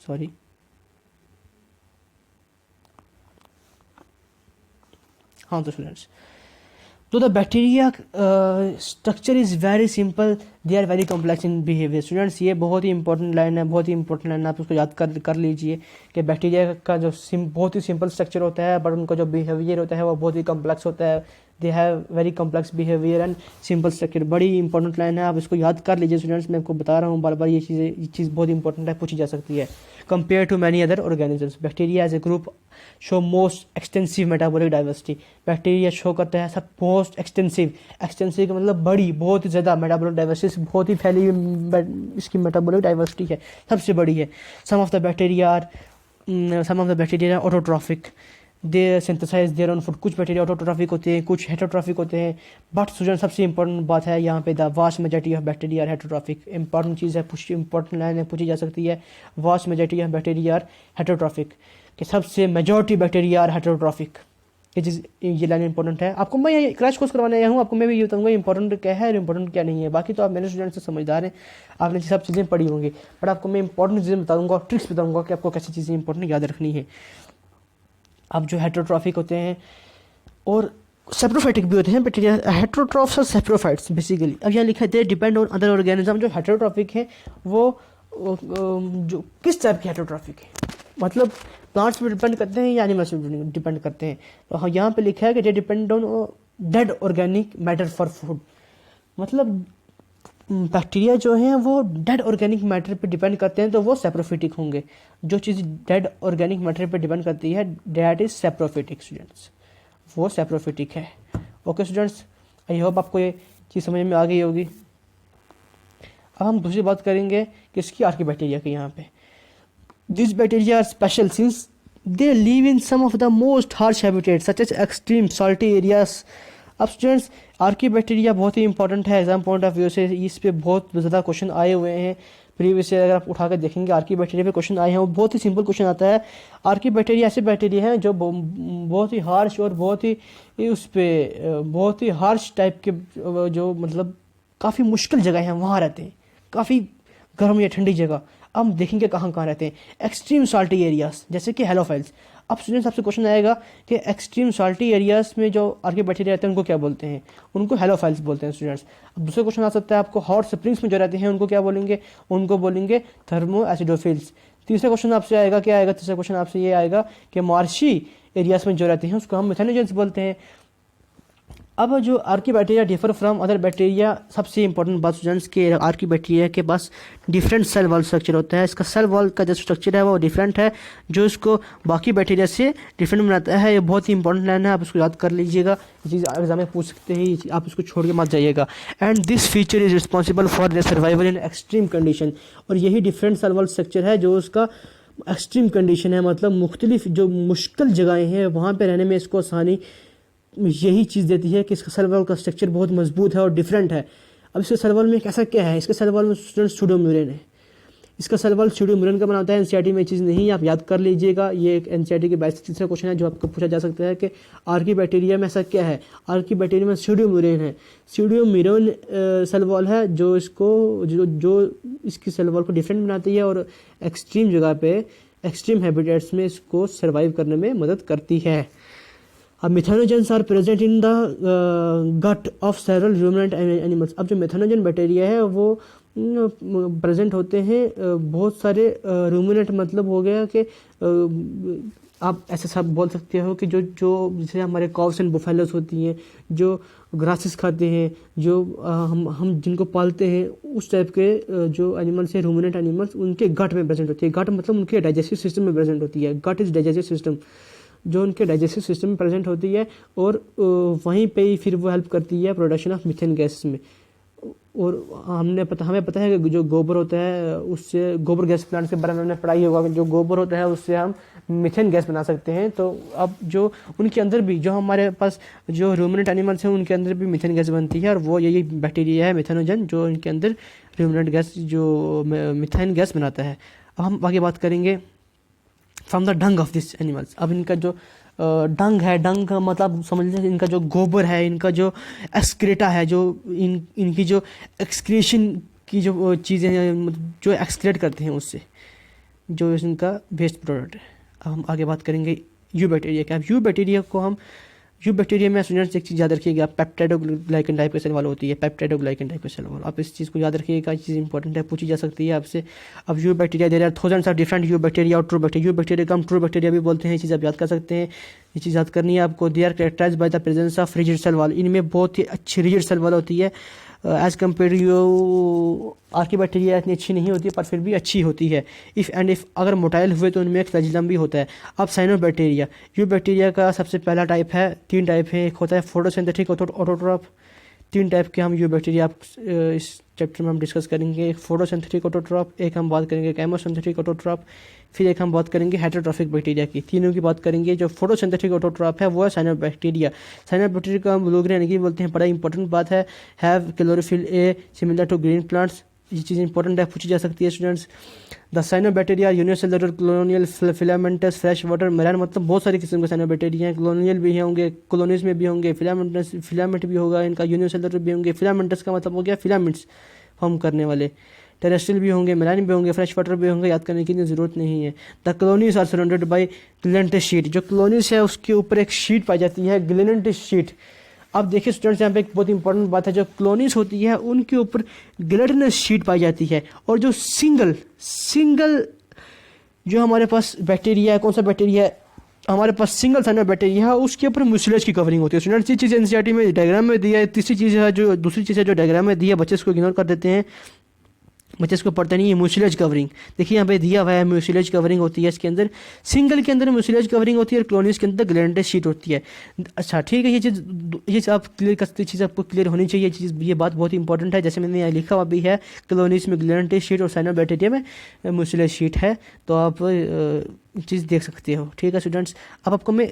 सॉरी हाँ तो स्टूडेंट्स तो the bacteria structure is very simple, they are very complex in behaviour. Students ये बहुत ही इंपॉर्टेंट लाइन है, बहुत ही इंपॉर्टेंट लाइन है, आप उसको याद कर लीजिए कि बैक्टीरिया का जो बहुत ही सिंपल स्ट्रक्चर होता है, बट उनका जो बिहेवियर होता है वो बहुत ही कॉम्प्लेक्स होता है। They have very complex behaviour and simple structure. बड़ी इंपॉर्टेंट लाइन है, आप इसको याद कर लीजिए स्टूडेंट्स। मैं आपको बता रहा हूँ बार बार, ये चीज़ बहुत इंपॉर्टेंट है, पूछी जा सकती है। Compare to many other organisms, bacteria as a group show most extensive metabolic diversity. Bacteria show करता है सब मोस्ट एक्सटेंसिव का मतलब बड़ी, बहुत ज़्यादा मेटाबॉलिक डाइवर्सिटी, बहुत ही फैली इसकी मेटाबॉलिक डाइवर्सिटी है, सबसे बड़ी है। Some of the bacteria autotrophic, they synthesize their own food. कुछ बैक्टीरिया ऑटोट्रॉफिक होते हैं, कुछ हेटरोट्रॉफिक होते हैं। बट स्टूडेंट सबसे इंपॉर्टेंट बात है यहाँ पे, the vast majority of bacteria are heterotrophic. Important चीज़ है, इंपॉर्टेंट लाइन है, पूछी जा सकती है। Vast majority of bacteria are heterotrophic, कि सबसे मेजॉरिटी बैक्टीरिया आर हेटरोट्रॉफिक। ये लाइन इंपॉर्टेंट है। आपको मैं ये क्रैश कोर्स करवाने आया हूँ, आपको मैं भी ये बताऊँगा इंपॉर्टेंट क्या है और इंपॉर्टेंट क्या नहीं है। बाकी तो आप मेरे स्टूडेंट से समझदार हैं, आपने सब चीज़ें पढ़ी होंगी, बट आपको मैं इंपॉर्टेंट चीज़ें बताऊँगा और ट्रिक्स बताऊँगा कि आपको कैसी चीज़ें इंपॉर्टेंट याद रखनी है। अब जो हेटरोट्रॉफिक होते हैं और सेप्रोफाइटिक भी होते हैं बैक्टीरिया, हेटरोट्रॉफ्स और सेप्रोफाइट्स बेसिकली। अब यहाँ लिखा है डिपेंड ऑन अदर ऑर्गेनिज्म। जो हेटरोट्रॉफिक है वो जो किस टाइप के हेटरोट्रॉफिक है, मतलब प्लांट्स पे डिपेंड करते हैं या एनिमल्स पे डिपेंड करते हैं। तो यहाँ पे लिखा है कि they depend on dead organic matter for food, मतलब बैक्टीरिया जो हैं वो डेड ऑर्गेनिक मैटर पे डिपेंड करते हैं, तो वो सेप्रोफिटिक होंगे। जो चीज़ डेड ऑर्गेनिक मैटर पे डिपेंड करती है डेट इज सेप्रोफिटिक स्टूडेंट्स, वो सेप्रोफिटिक है। ओके स्टूडेंट्स, आई होप आपको ये चीज़ समझ में आ गई होगी। अब हम दूसरी बात करेंगे किसकी, आर्की बैक्टीरिया की। यहाँ पे this bacteria are special since they live in some of the most harsh habitat such as extreme salty areas. अब स्टूडेंट्स आर्की बैक्टीरिया बहुत ही इंपॉर्टेंट है एग्जाम पॉइंट ऑफ व्यू से, इस पे बहुत ज़्यादा क्वेश्चन आए हुए हैं प्रीवियस से। अगर आप उठा कर देखेंगे आर्की बैक्टीरिया पे क्वेश्चन आए हैं, वो बहुत ही सिंपल क्वेश्चन आता है। आर्की बैक्टीरिया ऐसे बैक्टीरिया हैं जो बहुत ही हार्श और बहुत ही हार्श टाइप के, जो मतलब काफ़ी मुश्किल जगह है वहाँ रहते हैं, काफ़ी गर्म या ठंडी जगह। अब हम देखेंगे कहाँ कहाँ रहते हैं। एक्सट्रीम साल्टी एरियाज जैसे कि हेलोफाइल्स। अब स्टूडेंट्स आपसे क्वेश्चन आएगा कि एक्सट्रीम साल्टी एरियाज में जो आर्की बैक्टीरिया रहते हैं उनको क्या बोलते हैं, उनको हेलोफाइल्स बोलते हैं स्टूडेंट्स। अब दूसरा क्वेश्चन आ सकता है आपको, हॉट स्प्रिंग्स में जो रहते हैं उनको क्या बोलेंगे, उनको बोलेंगे थर्मो एसिडोफिल्स। तीसरा क्वेश्चन आपसे आएगा, क्या आएगा तीसरा क्वेश्चन आपसे ये आएगा कि मार्शी एरियाज में जो रहते हैं उसको हम मिथेनोजेंस बोलते हैं। अब जो Archie bacteria differ from other bacteria, सबसे इंपॉर्टेंट बात स्टूडेंट्स के आर्की बैक्टीरिया के पास डिफरेंट सेल वॉल स्ट्रक्चर होता है। इसका सेल वॉल का जो स्ट्रक्चर है वो डिफरेंट है, जो इसको बाकी बैक्टीरिया से डिफरेंट बनाता है। ये बहुत ही इंपॉर्टेंट लाइन है, आप इसको याद कर लीजिएगा, ये चीज़ एग्जाम में पूछ सकते हैं, आप इसको छोड़ के मत जाइएगा। And this feature is responsible for the survival in extreme condition. और यही डिफरेंट सेल वॉल स्ट्रक्चर है जो उसका एक्सट्रीम कंडीशन है, मतलब मुख्तलिफ जो मुश्किल जगहें हैं वहाँ पर रहने में इसको आसानी यही चीज़ देती है कि इसका सेल वॉल का स्ट्रक्चर बहुत मजबूत है और डिफरेंट है। अब इसके सेल वॉल में कैसा क्या है, इसके सेल वॉल में स्टूडेंट्स स्यूडोम्यूरेन है। इसका सेल वॉल स्यूडोम्यूरेन का बनाता है, एनसीईआरटी में चीज़ नहीं है, आप याद कर लीजिएगा। ये एक एनसीईआरटी के 22 तीसरा क्वेश्चन है जो आपको पूछा जा सकता है कि आर्की बैक्टीरिया में ऐसा क्या है। आर्की बैक्टीरिया में स्यूडोम्यूरेन है, स्यूडोम्यूरेन सेल वॉल है जो इसकी सेल वॉल को डिफरेंट बनाती है और एक्सट्रीम जगह पे, एक्सट्रीम हैबिटेट्स में इसको सर्वाइव करने में मदद करती है। अब methanogens are present in the gut of several ruminant animals. अब जो मिथेनोजन बैक्टीरिया है वो प्रेजेंट होते हैं बहुत सारे रूमिनेंट, मतलब हो गया कि आप ऐसा सब बोल सकते हो कि जो जैसे हमारे कॉव्स एंड बुफेलोस होती हैं जो ग्रासेस खाते हैं, जो हम जिनको पालते हैं, उस टाइप के जो एनिमल्स हैं रूमिनेंट एनिमल्स, उनके गट में प्रेजेंट होती है। गट मतलब उनके डाइजेस्टिव सिस्टम में प्रेजेंट होती है। गट इज डाइजेस्टिव सिस्टम, जो उनके डाइजेस्टिव सिस्टम में प्रेजेंट होती है और वहीं पे ही फिर वो हेल्प करती है प्रोडक्शन ऑफ मीथेन गैस में। और हमें पता है कि जो गोबर होता है उससे, गोबर गैस प्लांट के बारे में हमने पढ़ाई होगा, जो गोबर होता है उससे हम मीथेन गैस बना सकते हैं। तो अब जो उनके अंदर भी, जो हमारे पास जो रूमिनेंट एनिमल्स हैं उनके अंदर भी मीथेन गैस बनती है, और वो यही बैक्टीरिया है मिथेनोजन जो इनके अंदर रूमिनेंट गैस, जो मीथेन गैस बनाता है। अब हम आगे बात करेंगे from the Dang of this animals. अब इनका जो डंग है, डंग का मतलब समझ लीजिए इनका जो गोबर है, इनका जो एक्सक्रेटा है, जो इनकी जो एक्सक्रीशन की जो चीज़ें हैं जो एक्सक्रेट करते हैं उससे, जो इनका वेस्ट प्रोडक्ट है। अब हम आगे बात करेंगे यू बैक्टीरिया के। अब यू बैक्टीरिया को हम यू बैक्टीरिया में स्टूडेंट्स एक चीज़ याद रखिएगा, पेप्टाइडोग्लाइकन टाइप के सेल वाला होती है, पेप्टाइडोग्लाइकन टाइप के सेल वाला, आप इस चीज़ को याद रखिएगा, चीज़ इंपॉर्टेंट है, पूछी जा सकती है आपसे। अब eubacteria, there are thousands of different eubacteria और ट्रू बैक्टीरिया, यू बैक्टीरिया को हम ट्रू बैक्टीरिया भी बोलते हैं, ये चीज़ आप याद कर सकते हैं, ये चीज़ याद करनी है आपको। They are characterise by the presence of rigid cell wall, इनमें बहुत ही अच्छी रिजिड सेल वॉल होती है एज़ कम्पेयर यू आर्किबैक्टीरिया इतनी अच्छी नहीं होती पर फिर भी अच्छी होती है। इफ़ अगर मोटाइल हुए तो उनमें एक फ्लैजिलम भी होता है। अब साइनोबैक्टीरिया, यू बैक्टीरिया का सबसे पहला टाइप है, 3 टाइप है, एक होता है फोटोसिंथेटिक ऑटोट्रॉफ, 3 टाइप के हम यू बैक्टीरिया आप इस चैप्टर में हम डिस्कस करेंगे। एक फोटोसिंथेटिक ऑटोट्रॉफ, एक हम बात करेंगे केमोसिंथेटिक ऑटोट्रॉफ, फिर एक हम बात करेंगे हेटेरोट्रॉफिक बैक्टीरिया की। तीनों की बात करेंगे। जो फोटोसिंथेटिक ऑटोट्रॉफ है वो है साइनोबैक्टीरिया। साइनोबैक्टीरिया को हम ब्लू ग्रीन एलगी बोलते हैं, बड़ा इंपॉर्टेंट बात है, have chlorophyll a similar to green plants, ये चीज़ इंपॉर्टेंट है, पूछी जा सकती है students. The cyanobacteria unicellular colonial filamentous fresh water marine, मतलब बहुत सारी किस्म के साइनोबैक्टीरिया हैं, कॉलोनियल भी होंगे, कॉलोनीज में भी होंगे, फिलामेंट भी होगा इनका, यूनिसेलुलर भी होंगे, फिलामेंटस का मतलब हो गया फिलामेंट्स फॉर्म करने वाले, टेरेस्ट्रियल भी होंगे, मेराइन भी होंगे, फ्रेश वाटर भी होंगे, याद करने की ज़रूरत नहीं है। The colonies are surrounded by ग्लिनेंटस शीट, जो कॉलोनीज है उसके ऊपर एक शीट पाई जाती है, ग्लिनेंटस शीट। अब देखिए स्टूडेंट्स, यहाँ पे एक बहुत इंपॉर्टेंट बात है, जो कॉलोनीज होती है उनके ऊपर ग्लिनेंटस शीट पाई जाती है, और जो सिंगल जो हमारे पास बैक्टीरिया है, कौन सा बैक्टीरिया है हमारे पास, सिंगल साइनोबैक्टीरिया है, उसके ऊपर म्यूसिलेज की कवरिंग होती है। स्टूडेंट्स ये चीज़ एनसीईआरटी में डायग्राम में दिया है। तीसरी चीज़ है जो दूसरी चीज़ है जो डायग्राम में दिया है, बच्चे इसको इग्नोर कर देते हैं, बच्चे इसको पढ़ते नहीं है। म्यूसिलेज कवरिंग देखिए यहाँ पे दिया हुआ है, म्यूसिलेज कवरिंग होती है इसके अंदर, सिंगल के अंदर म्यूसिलेज कवरिंग होती है और कॉलोनीज के अंदर ग्लिनेंटस शीट होती है। अच्छा ठीक है, ये चीज़ आप क्लियर करते, चीज़ आपको क्लियर होनी चाहिए, ये बात बहुत इंपॉर्टेंट है। जैसे मैंने यहाँ लिखा हुआ भी है, कॉलोनीज में ग्लिनेंटस शीट और साइनोबैक्टीरिया में म्यूसिलेज शीट है, तो आप चीज़ देख सकते हो। ठीक है स्टूडेंट्स, अब आपको मैं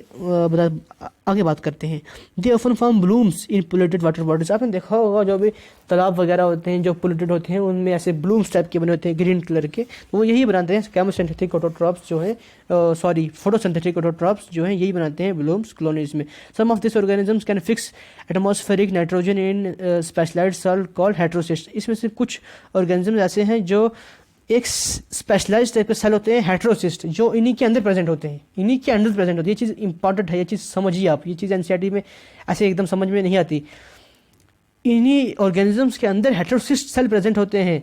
आगे बात करते हैं। They often form blooms in polluted water bodies, आपने देखा होगा जो भी तालाब वगैरह होते हैं जो पोल्यूटेड होते हैं उनमें ऐसे ब्लूम्स टाइप के बने होते हैं ग्रीन कलर के, तो वो यही बनाते हैं केमोसिंथेटिक ऑटोट्रॉफ्स जो है, सॉरी फोटोसिंथेटिक ऑटोट्रॉफ्स जो हैं यही बनाते हैं ब्लूम्स कॉलोनीज में। Some of this organisms can fix atmospheric nitrogen in specialized cells called heterocyst, इसमें से कुछ ऑर्गेनिजम्स ऐसे हैं जो एक स्पेशलाइज्ड टाइप के सेल होते हैं हेटेरोसिस्ट, जो इन्हीं के अंदर प्रेजेंट होते हैं, इन्हीं के अंदर प्रेजेंट होती है। ये चीज़ इंपॉर्टेंट है, ये चीज़ समझिए आप, ये चीज़ एनसीईआरटी में ऐसे एकदम समझ में नहीं आती। इन्हीं ऑर्गेनिजम्स के अंदर हेटेरोसिस्ट सेल प्रेजेंट होते हैं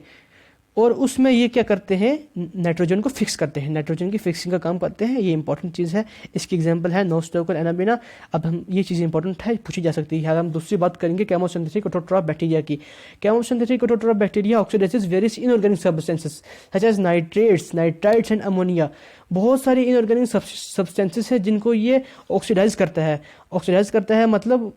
और उसमें ये क्या करते हैं, नाइट्रोजन को फिक्स करते हैं, नाइट्रोजन की फिक्सिंग का काम करते हैं। ये इंपॉर्टेंट चीज़ है, इसकी एग्जांपल है नोस्टोकल एनाबिना। अब हम ये चीज़ इंपॉर्टेंट है, पूछी जा सकती है। अगर हम दूसरी बात करेंगे केमोसिंथेटिक ऑटोट्रॉफ बैक्टीरिया की, chemosynthetic autotroph bacteria oxidises various inorganic substances such as nitrates, nitrites and ammonia. बहुत सारी इनऑर्गेनिक सब्सटेंसेस है जिनको ये ऑक्सीडाइज करता है। ऑक्सीडाइज करता है मतलब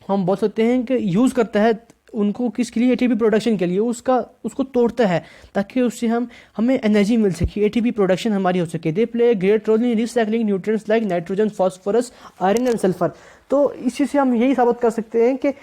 हम बोल सकते हैं कि यूज़ करता है उनको किसके लिए, एटीपी प्रोडक्शन के लिए, उसको तोड़ता है ताकि उससे हमें एनर्जी मिल सके, एटीपी प्रोडक्शन हमारी हो सके। They play great role in recycling nutrients like nitrogen, phosphorus, iron and sulphur. तो इसी से हम यही साबित कर सकते हैं कि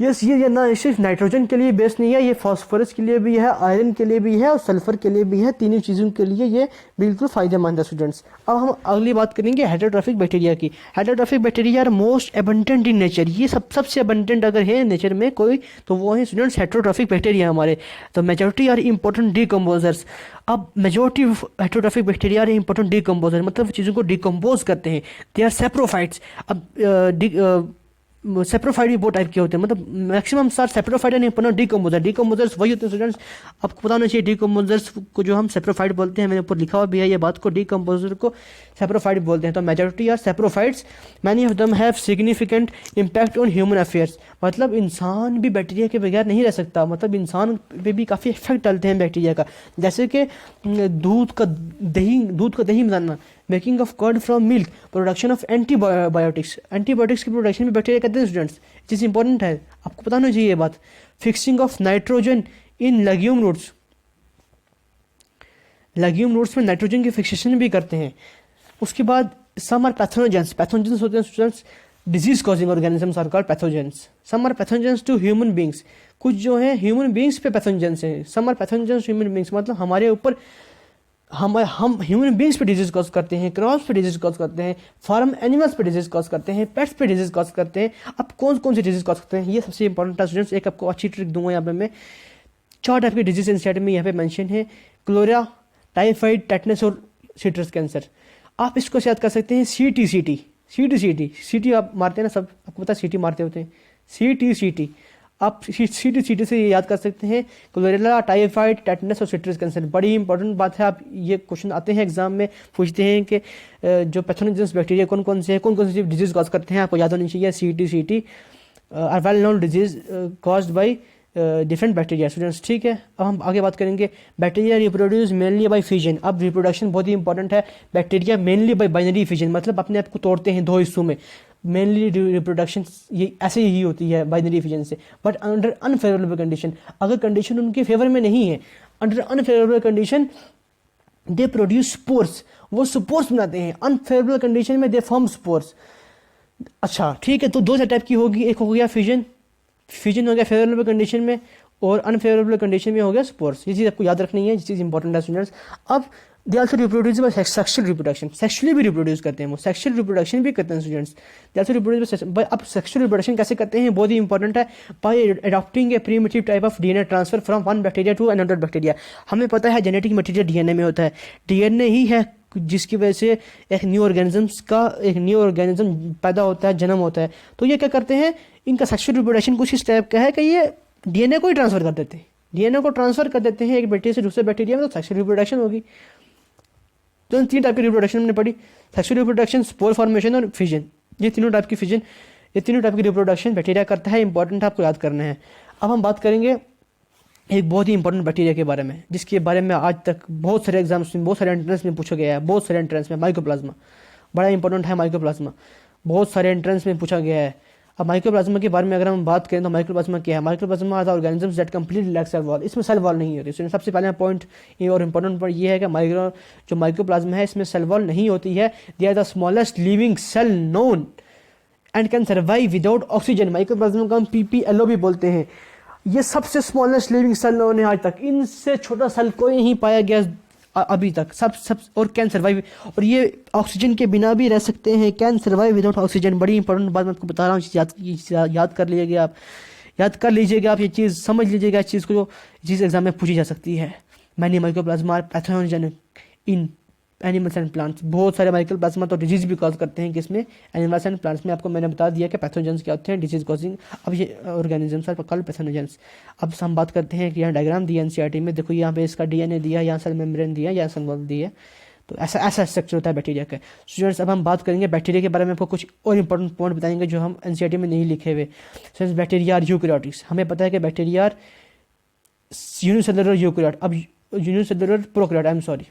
ये ना सिर्फ नाइट्रोजन के लिए बेस्ट नहीं है, ये फास्फोरस के लिए भी है, आयरन के लिए भी है और सल्फर के लिए भी है, तीनों चीज़ों के लिए ये बिल्कुल फ़ायदेमंद है स्टूडेंट्स। अब हम अगली बात करेंगे हेटेरोट्रॉफिक बैक्टीरिया की। Heterotrophic bacteria are most abundant in nature, ये सबसे एबंडेंट अगर है नेचर में कोई तो वो है स्टूडेंट्स हेटेरोट्रॉफिक बैक्टीरिया हमारे। तो मेजॉरिटी आर इंपॉर्टेंट डीकम्पोजर्स। अब majority heterotrophic bacteria are important decomposer, मतलब चीज़ों को डिकम्पोज करते हैं। They are saprophytes. अब सेप्रोफाइड भी बहुत टाइप के होते हैं, मतलब मैक्सिमम सार सेप्रोफाइड नहीं पढ़ना, डीकम्पोजर। डीकम्पोजर्स वही होते हैं स्टूडेंट्स, आपको पता होना चाहिए डीकम्पोजर्स को जो हम सेप्रोफाइड बोलते हैं, मैंने ऊपर लिखा हुआ भी है ये बात को, डीकम्पोजर को सेप्रोफाइड बोलते हैं। तो majority are saprophytes, many of them have significant impact on human affairs, मतलब इंसान भी बैक्टीरिया के बगैर नहीं रह सकता, मतलब इंसान पे भी काफ़ी इफेक्ट डालते हैं बैक्टीरिया का। जैसे कि दूध का दही बनाना, making of curd from milk, production of antibiotics की प्रोडक्शन में बैक्टीरिया करते हैं स्टूडेंट्स, चीज़ इंपॉर्टेंट है, आपको पता होना चाहिए ये बात। Fixing of nitrogen in legume roots में नाइट्रोजन की फिक्सेशन भी करते हैं। उसके बाद सम आर पैथोजेंस होते हैं students, disease causing organisms are called pathogens. Some are pathogens to human beings, कुछ जो है ह्यूमन बींग्स पे पैथोजेंस हैं। Some are pathogens human beings, मतलब हमारे ऊपर हम ह्यूमन बींग्स पे डिजीज कॉज करते हैं, क्रॉप्स पे डिजीज कॉज करते हैं, फार्म एनिमल्स पे डिजीज कॉज करते हैं, पेट्स पे डिजीज कॉज करते हैं। अब कौन कौन से डिजीज कॉज करते हैं ये सबसे इंपॉर्टेंट है स्टूडेंट्स। एक आपको अच्छी ट्रिक दूंगा यहाँ पे मैं, 4 टाइप के डिजीज इंस्टेड में यहाँ पे मेंशन है, क्लोरा, टाइफाइड, टेटनस और सिट्रस कैंसर। आप इसको याद कर सकते हैं CTCT, सीटी आप मारते हैं ना, सब आपको पता है सीटी मारते होते हैं, सीटी आप सीटी से ये याद कर सकते हैं, क्लोरेला, टाइफाइड, टेटनस और सिट्रस कैंसर। बड़ी इंपॉर्टेंट बात है, आप ये क्वेश्चन आते हैं एग्जाम में, पूछते हैं कि जो पैथोजेनस बैक्टीरिया कौन कौन से हैं, कौन कौन सी डिजीज कॉज करते हैं, आपको याद होनी चाहिए। सीटी are well known disease caused by different bacteria students, ठीक है। अब हम आगे बात करेंगे, bacteria reproduce mainly by fission. अब रिप्रोडक्शन बहुत ही इंपॉर्टेंट है। Bacteria mainly by binary fission, मतलब अपने आप को तोड़ते हैं दो हिस्सों में। मेनली रिप्रोडक्शन ये ऐसे ही होती है बाइनरी फिजन से, बट अंडर अनफेवरेबल कंडीशन, अगर कंडीशन उनके फेवर में नहीं है, under unfavourable condition they produce spores, वो स्पोर्स बनाते हैं। अनफेवरेबल कंडीशन में दे फॉर्म स्पोर्स। अच्छा ठीक है, तो दो टाइप की होगी, एक हो गया फिजन हो गया फेवरेबल कंडीशन में, और अनफेवरेबल कंडीशन में हो गया स्पोर्स। ये चीज़ आपको याद रखनी है, ये चीज़ इंपॉर्टेंट है स्टूडेंट्स। अब they also reproduce by sexual reproduction, sexually भी रिप्रोड्यूस करते हैं वो, सेक्सुअल रिप्रोडक्शन भी करते हैं students. They also reproduce by, अब सेक्सुअल रिप्रोडक्शन कैसे करते हैं, बहुत ही इंपॉर्टेंट है, by adopting a primitive type of DNA transfer from one bacteria to another bacteria. हमें पता है जेनेटिक मटेरियल डीएनए में होता है, डीएनए ही है जिसकी वजह से एक न्यू ऑर्गेनिज्म पैदा होता है, जन्म होता है। तो ये क्या करते हैं, इनका सेक्सुअल रिप्रोडक्शन कुछ इस टाइप का है कि ये डीएनए को ही ट्रांसफर कर देते हैं, डीएनए को ट्रांसफर कर देते हैं एक बैक्टीरिया से दूसरे बैक्टीरिया में, तो सेक्सुअल रिप्रोडक्शन होगी। तो तीन टाइप की रिप्रोडक्शन हमने पढ़ी, सेक्सुअल रिप्रोडक्शन, स्पोर फॉर्मेशन और फिजन। ये तीनों टाइप की रिप्रोडक्शन बैक्टीरिया करता है, इंपॉर्टेंट है, आपको याद करना है। अब हम बात करेंगे एक बहुत ही इंपॉर्टेंट बैक्टीरिया के बारे में, जिसके बारे में आज तक बहुत सारे एग्जाम्स में, बहुत सारे एंट्रेंस में पूछा गया है, बहुत सारे एंट्रेंस में। माइकोप्लाज्मा बड़ा इंपॉर्टेंट है, माइकोप्लाज्मा बहुत सारे एंट्रेंस में पूछा गया है। अब माइकोप्लाज्मा के बारे में अगर हम बात करें तो माइकोप्लाज्मा क्या है, mycoplasma are the organisms that completely lack cell wall. इसमें सेल वॉल नहीं होती। इसमें सबसे पहला पॉइंट ये और इंपॉर्टेंट पॉइंट ये है कि जो माइकोप्लाज्मा है इसमें सेल वॉल नहीं होती है। They are the smallest living cell known and can survive without oxygen. Mycoplasma को हम PPLO भी बोलते हैं। ये सबसे स्मॉलेस्ट लिविंग सेल नोन है आज तक, इनसे छोटा सेल कोई नहीं पाया गया अभी तक, सब और कैन सर्वाइव, और ये ऑक्सीजन के बिना भी रह सकते हैं, कैन सर्वाइव विदाउट ऑक्सीजन। बड़ी इंपॉर्टेंट बात मैं आपको बता रहा हूँ, याद कर लीजिएगा आप ये चीज़ समझ लीजिएगा, इस चीज़ को, जो चीज़ एग्जाम में पूछी जा सकती है। Many mycoplasma pathogenic in animals and plants. बहुत सारे माइकोप्लाज्मा तो डिजीज भी कॉज करते हैं, किसमें, एनिमल्स एंड प्लांट्स में। आपको मैंने बता दिया कि पैथोजेंस क्या होते हैं, डिजीज कॉजिंग। अब ये ऑर्गेनिजम्स आर कॉल्ड पैथोजेंस। अब हम बात करते हैं कि यहाँ डायग्राम दिया NCERT में, देखो यहाँ पे इसका DNA दिया, यहाँ सेल मेम्ब्रेन दिया, यहाँ सेल वॉल दिया। तो ऐसा स्ट्रक्चर होता है बैक्टीरिया का। स्टूडेंट्स अब हम बात करेंगे बैक्टीरिया के बारे में, आपको कुछ और इंपॉर्टेंट पॉइंट बताएंगे जो हम NCERT में नहीं लिखे हुए। स्टूडेंट्स बैक्टीरिया आर यूकैरियोटिक्स, हमें पता है कि बैक्टीरिया आर यूनिसेलुलर यूकैरियोट। अब यूनिसेलुलर प्रोकैरियोट,